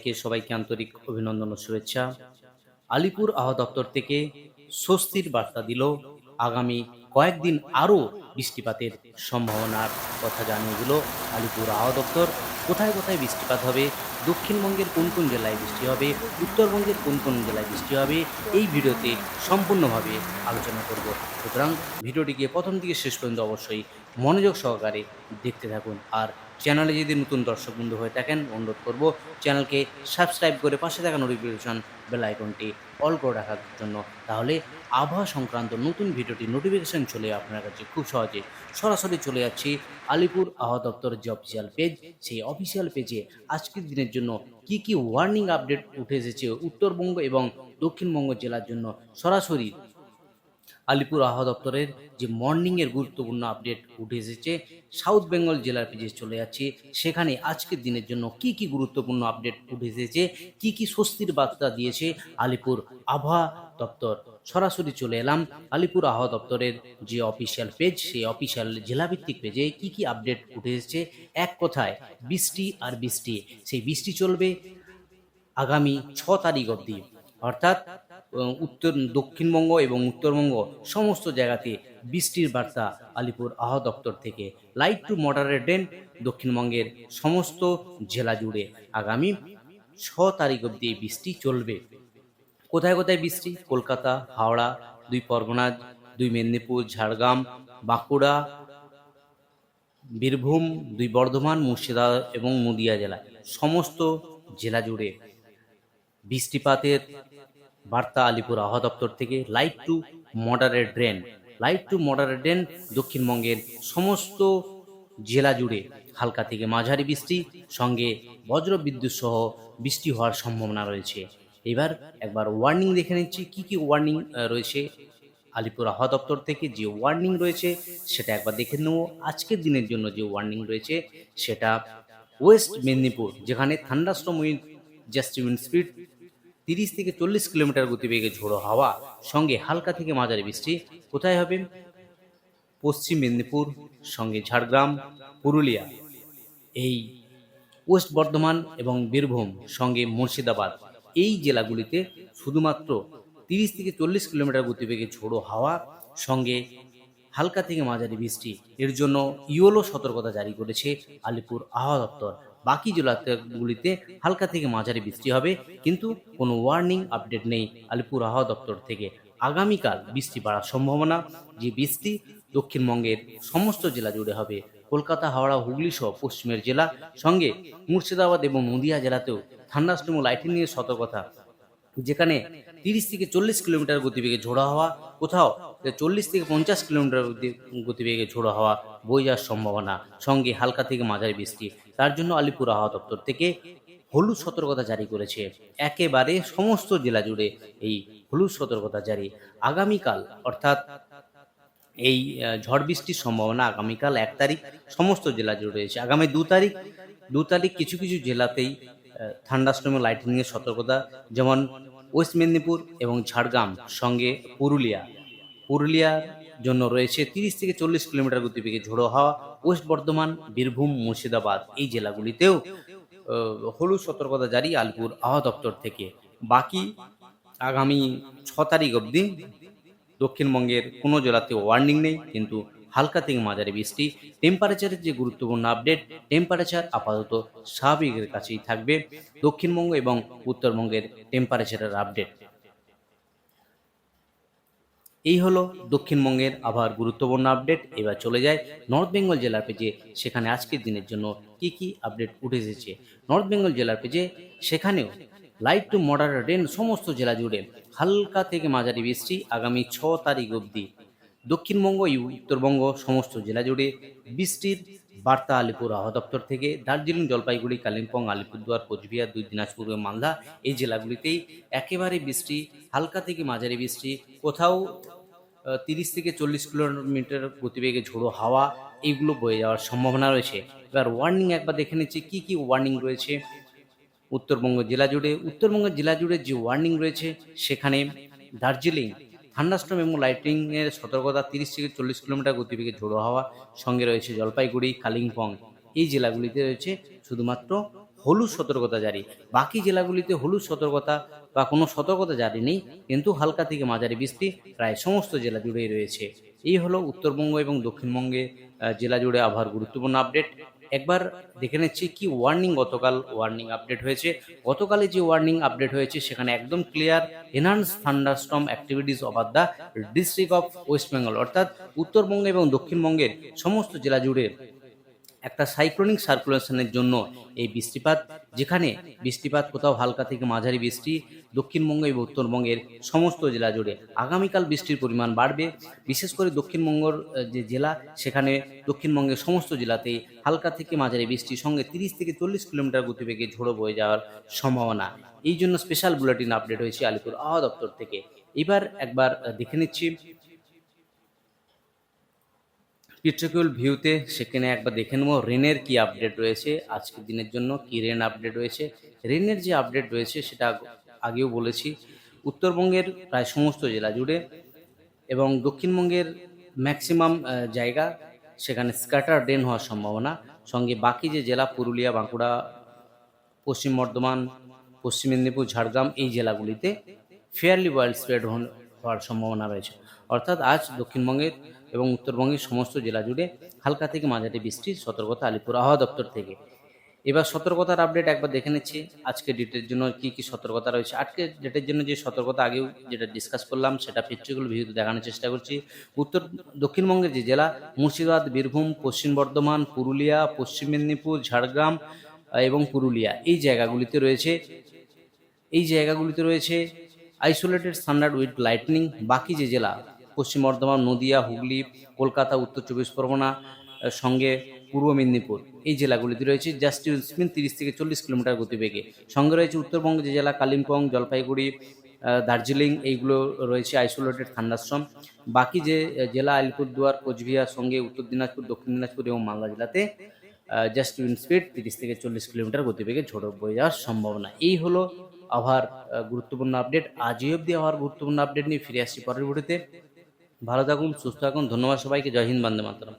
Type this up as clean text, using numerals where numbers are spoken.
থেকে সবাইকে আন্তরিক অভিনন্দন ও শুভেচ্ছা। আলিপুর আবহাওয়া দপ্তর থেকে স্বস্তির বার্তা দিল। আগামী কয়েকদিন আরও বৃষ্টিপাতের সম্ভাবনার কথা জানিয়ে দিল আলিপুর আবহাওয়া দপ্তর। কোথায় কোথায় বৃষ্টিপাত হবে, দক্ষিণবঙ্গের কোন কোন জেলায় বৃষ্টি হবে, উত্তরবঙ্গের কোন কোন জেলায় বৃষ্টি হবে, এই ভিডিওতে সম্পূর্ণভাবে আলোচনা করব। সুতরাং ভিডিওটিকে প্রথম থেকে শেষ পর্যন্ত অবশ্যই মনোযোগ সহকারে দেখতে থাকুন। আর চ্যানেলে যদি নতুন দর্শক বন্ধু হয়ে থাকেন, অনুরোধ করব চ্যানেলকে সাবস্ক্রাইব করে পাশে থাকা নোটিফিকেশন বেল আইকনটি অল করে রাখার জন্য। তাহলে আবহাওয়া সংক্রান্ত নতুন ভিডিওটি নোটিফিকেশন চলে আপনার কাছে খুব সহজে। সরাসরি চলে যাচ্ছি আলিপুর আবহাওয়া দপ্তরের যে অফিসিয়াল পেজ, সেই অফিসিয়াল পেজে আজকের দিনের জন্য কি কি ওয়ার্নিং আপডেট উঠে এসেছে উত্তরবঙ্গ এবং দক্ষিণবঙ্গ জেলার জন্য। সরাসরি আলিপুর আবহাওয়া দপ্তরের যে মর্নিংয়ের গুরুত্বপূর্ণ আপডেট উঠে এসেছে, সাউথ বেঙ্গল জেলার পেজে চলে যাচ্ছে। সেখানে আজকের দিনের জন্য কি কি গুরুত্বপূর্ণ আপডেট উঠে এসেছে, কি কি স্বস্তির বার্তা দিয়েছে আলিপুর আবহাওয়া দপ্তর। সরাসরি চলে এলাম আলিপুর আবহাওয়া দপ্তরের যে অফিসিয়াল পেজ, সেই অফিসিয়াল জেলাভিত্তিক পেজে কি কি আপডেট উঠে এসেছে। এক কথায় বৃষ্টি আর বৃষ্টি। সেই বৃষ্টি চলবে আগামী 6 তারিখ অবধি, অর্থাৎ দক্ষিণবঙ্গ এবং উত্তরবঙ্গ সমস্ত জায়গাতে বৃষ্টির বার্তা আলিপুর আবহাওয়া দপ্তর থেকে। লাইট টু মডারেট রেন দক্ষিণবঙ্গের সমস্ত জেলা জুড়ে আগামী 6 তারিখ অবধি বৃষ্টি চলবে। কোথায় কোথায় বৃষ্টি? কলকাতা, হাওড়া, 2 পরগনা, 2 মেদিনীপুর, ঝাড়গ্রাম, বাঁকুড়া, বীরভূম, 2 বর্ধমান, মুর্শিদাবাদ এবং নদিয়া জেলা সমস্ত জেলা জুড়ে বৃষ্টিপাতের বার্তা আলিপুর আবহাওয়া দপ্তর থেকে। Light to moderate rain, light to moderate rain দক্ষিণবঙ্গের সমস্ত জেলা জুড়ে হালকা থেকে মাঝারি বৃষ্টি, সঙ্গে বজ্র বিদ্যুৎ সহ বৃষ্টি হওয়ার সম্ভাবনা রয়েছে। এবার একবার ওয়ার্নিং দেখে নিচ্ছি কি কি ওয়ার্নিং রয়েছে আলিপুর আবহাওয়া দপ্তর থেকে। যে ওয়ার্নিং রয়েছে সেটা একবার দেখে নেব। আজকের দিনের জন্য যে ওয়ার্নিং রয়েছে সেটা ওয়েস্ট মেদিনীপুর, যেখানে thunderstorm with just wind speed 30 থেকে 40 কিলোমিটার গতিবেগে ঝোড়ো হাওয়া, সঙ্গে হালকা থেকে মাঝারি বৃষ্টি। কোথায় হবে? পশ্চিম মেদিনীপুর, সঙ্গে ঝাড়গ্রাম, পুরুলিয়া, এই ওয়েস্ট বর্ধমান এবং বীরভূম, সঙ্গে মুর্শিদাবাদ, এই জেলাগুলিতে শুধুমাত্র 30 থেকে 40 কিলোমিটার গতিবেগে ঝোড়ো হাওয়া, সঙ্গে হালকা থেকে মাঝারি বৃষ্টি। এর জন্য ইয়েলো সতর্কতা জারি করেছে আলিপুর আবহাওয়া দপ্তর। বাকি জেলাগুলিতে হালকা থেকে মাঝারি বৃষ্টি হবে, কিন্তু কোনো ওয়ার্নিং আপডেট নেই আলিপুর আবহাওয়া দপ্তর থেকে। আগামীকাল বৃষ্টি বাড়ার সম্ভাবনা। যে বৃষ্টি দক্ষিণবঙ্গের সমস্ত জেলা জুড়ে হবে। কলকাতা, হাওড়া, হুগলি সহ পশ্চিমের জেলা, সঙ্গে মুর্শিদাবাদ এবং নদিয়া জেলাতেও থান্ডারস্টর্ম লাইটনিংয়ের সতর্কতা, যেখানে 30 থেকে 40 কিলোমিটার গতিবেগে ঝোড়ো হাওয়া, কোথাও 40 থেকে 50 কিলোমিটার গতিবেগে ঝোড়ো হাওয়া বয়ে যাওয়ার সম্ভাবনা, সঙ্গে হালকা থেকে মাঝারি বৃষ্টি। তার জন্য আলিপুর আবহাওয়া দপ্তর থেকে হলুদ সতর্কতা জারি করেছে। একেবারে সমস্ত জেলা জুড়ে এই হলুদ সতর্কতা জারি। আগামীকাল অর্থাৎ এই ঝড় বৃষ্টির সম্ভাবনা আগামীকাল 1 তারিখ সমস্ত জেলা জুড়ে রয়েছে। আগামী 2 তারিখ কিছু কিছু জেলাতেই থান্ডারস্টর্ম লাইটনিংয়ের সতর্কতা, যেমন ওয়েস্ট মেদিনীপুর এবং ঝাড়গ্রাম, সঙ্গে পুরুলিয়ার জন্য রয়েছে 30 থেকে 40 কিলোমিটার গতিবেগে ঝোড়ো হাওয়া। ওয়েস্ট বর্ধমান, বীরভূম, মুর্শিদাবাদ, এই জেলাগুলিতেও হলুদ সতর্কতা জারি আলিপুর আবহাওয়া দপ্তর থেকে। বাকি আগামী 6 তারিখ অবধি দক্ষিণবঙ্গের কোনো জেলাতে ওয়ার্নিং নেই, কিন্তু হালকা থেকে মাঝারি বৃষ্টি। টেম্পারেচারের যে গুরুত্বপূর্ণ আপডেট, টেম্পারেচার আপাতত স্বাভাবিকের কাছেই থাকবে দক্ষিণবঙ্গ এবং উত্তরবঙ্গের টেম্পারেচারের আপডেট। এই হলো দক্ষিণবঙ্গের আবহাওয়ার গুরুত্বপূর্ণ আপডেট। এবার চলে যায় নর্থ বেঙ্গল জেলার পেজে, সেখানে আজকের দিনের জন্য কি কি আপডেট উঠে এসেছে। নর্থ বেঙ্গল জেলার পেজে সেখানেও লাইট টু মডারেট রেন সমস্ত জেলা জুড়ে হালকা থেকে মাঝারি বৃষ্টি আগামী 6 তারিখ অবধি। দক্ষিণবঙ্গ উত্তরবঙ্গ সমস্ত জেলা জুড়ে বৃষ্টির বার্তা আলিপুর আবহাওয়া দপ্তর থেকে। দার্জিলিং, জলপাইগুড়ি, কালিম্পং, আলিপুরদুয়ার, কোচবিহার, 2 দিনাজপুর এবং মালদা, এই জেলাগুলিতেই একেবারে বৃষ্টি, হালকা থেকে মাঝারি বৃষ্টি, কোথাও 30 থেকে 40 কিলোমিটার গতিবেগে ঝোড়ো হাওয়া, এইগুলো বয়ে যাওয়ার সম্ভাবনা রয়েছে। এবার ওয়ার্নিং একবার দেখে নিচ্ছি কি কি ওয়ার্নিং রয়েছে উত্তরবঙ্গের জেলা জুড়ে যে ওয়ার্নিং রয়েছে সেখানে দার্জিলিং থান্ডারস্টর্ম এবং লাইটনিংয়ের সতর্কতা, 30 থেকে 40 কিলোমিটার গতিবেগে ঝোড়ো হাওয়া, সঙ্গে রয়েছে জলপাইগুড়ি, কালিম্পং, এই জেলাগুলিতে রয়েছে শুধুমাত্র হলুদ সতর্কতা জারি। বাকি জেলাগুলিতে হলুদ সতর্কতা বা কোনো সতর্কতা জারি নেই, কিন্তু হালকা থেকে মাঝারি বৃষ্টি প্রায় সমস্ত জেলা জুড়েই রয়েছে। এই হলো উত্তরবঙ্গ এবং দক্ষিণবঙ্গে জেলা জুড়ে আবহাওয়ার গুরুত্বপূর্ণ আপডেট। একবার দেখে নিচ্ছি কি ওয়ার্নিং গতকাল ওয়ার্নিং আপডেট হয়েছে। গতকালে যে ওয়ার্নিং আপডেট হয়েছে সেখানে একদম clear, enhance thunderstorm activities over the district of West Bengal, অর্থাৎ উত্তরবঙ্গ এবং দক্ষিণবঙ্গের সমস্ত জেলা জুড়ে একটা সাইক্লোনিক সার্কুলেশনের জন্য এই বৃষ্টিপাত, যেখানে বৃষ্টিপাত কোথাও হালকা থেকে মাঝারি বৃষ্টি দক্ষিণবঙ্গ এবং উত্তরবঙ্গের সমস্ত জেলা জুড়ে। আগামীকাল বৃষ্টির পরিমাণ বাড়বে, বিশেষ করে দক্ষিণবঙ্গর যে জেলা, সেখানে দক্ষিণবঙ্গের সমস্ত জেলাতেই হালকা থেকে মাঝারি বৃষ্টির সঙ্গে 30 থেকে 40 কিলোমিটার গতিবেগে ঝোড়ো বয়ে যাওয়ার সম্ভাবনা। এই জন্য স্পেশাল বুলেটিন আপডেট হয়েছে আলিপুর আবহাওয়া দপ্তর থেকে। এবার একবার দেখে নিচ্ছি পিট্রিকুল ভিউতে, সেখানে একবার দেখে নেব রেনের কি আপডেট রয়েছে আজকের দিনের জন্য, কি রেন আপডেট রয়েছে। রেনের যে আপডেট রয়েছে সেটা আগেও বলেছি, উত্তরবঙ্গের প্রায় সমস্ত জেলা জুড়ে এবং দক্ষিণবঙ্গের ম্যাক্সিমাম জায়গা সেখানে স্ক্যাটার রেন হওয়ার সম্ভাবনা। সঙ্গে বাকি যে জেলা পুরুলিয়া, বাঁকুড়া, পশ্চিম বর্ধমান, পশ্চিম মেদিনীপুর, ঝাড়গ্রাম এই জেলাগুলিতে ফেয়ারলি ওয়েল স্প্রেড হওয়ার সম্ভাবনা রয়েছে। অর্থাৎ আজ দক্ষিণবঙ্গের এবং উত্তরবঙ্গের সমস্ত জেলা জুড়ে হালকা থেকে মাঝারি বৃষ্টির সতর্কতা আলিপুর আবহাওয়া দপ্তর থেকে। এবার সতর্কতার আপডেট একবার দেখে নিচ্ছি আজকের ডেটের জন্য কি কি সতর্কতা রয়েছে। আজকের ডেটের জন্য যে সতর্কতা আগেও যেটা ডিসকাস করলাম সেটা পিকচারগুলো ভিডিওতে দেখানোর চেষ্টা করছি। দক্ষিণবঙ্গের যে জেলা মুর্শিদাবাদ, বীরভূম, পশ্চিম বর্ধমান, পুরুলিয়া, পশ্চিম মেদিনীপুর, ঝাড়গ্রাম এবং পুরুলিয়া এই জায়গাগুলিতে রয়েছে আইসোলেটেড থান্ডার উইথ লাইটনিং। বাকি যে জেলা পশ্চিম বর্ধমান, নদিয়া, হুগলি, কলকাতা, উত্তর চব্বিশ পরগনা সঙ্গে পূর্ব মেদিনীপুর এই জেলাগুলিতে রয়েছে জাস্ট স্পিন 30 থেকে 40 কিলোমিটার গতিবেগে। সঙ্গে রয়েছে উত্তরবঙ্গের যে জেলা কালিম্পং, জলপাইগুড়ি, দার্জিলিং, এইগুলো রয়েছে আইসোলেটেড থান্ডারস্টর্ম। বাকি যে জেলা আলিপুরদুয়ার, কোচবিহার সঙ্গে উত্তর দিনাজপুর, দক্ষিণ দিনাজপুর এবং মালদা জেলাতে জাস্ট উইন্ড স্পিড 30 থেকে 40 কিলোমিটার গতিবেগে ঝোড়ো বয়ে যাওয়ার সম্ভাবনা। এই হলো আবহাওয়ার গুরুত্বপূর্ণ আপডেট। আজই অবধি আবহাওয়ার গুরুত্বপূর্ণ আপডেট নিয়ে ফিরে আসছি পরের ভিডিওতে। ভালো থাকুন, সুস্থ থাকুন। ধন্যবাদ সবাইকে। জয় হিন্দ, বন্দে মাতরম।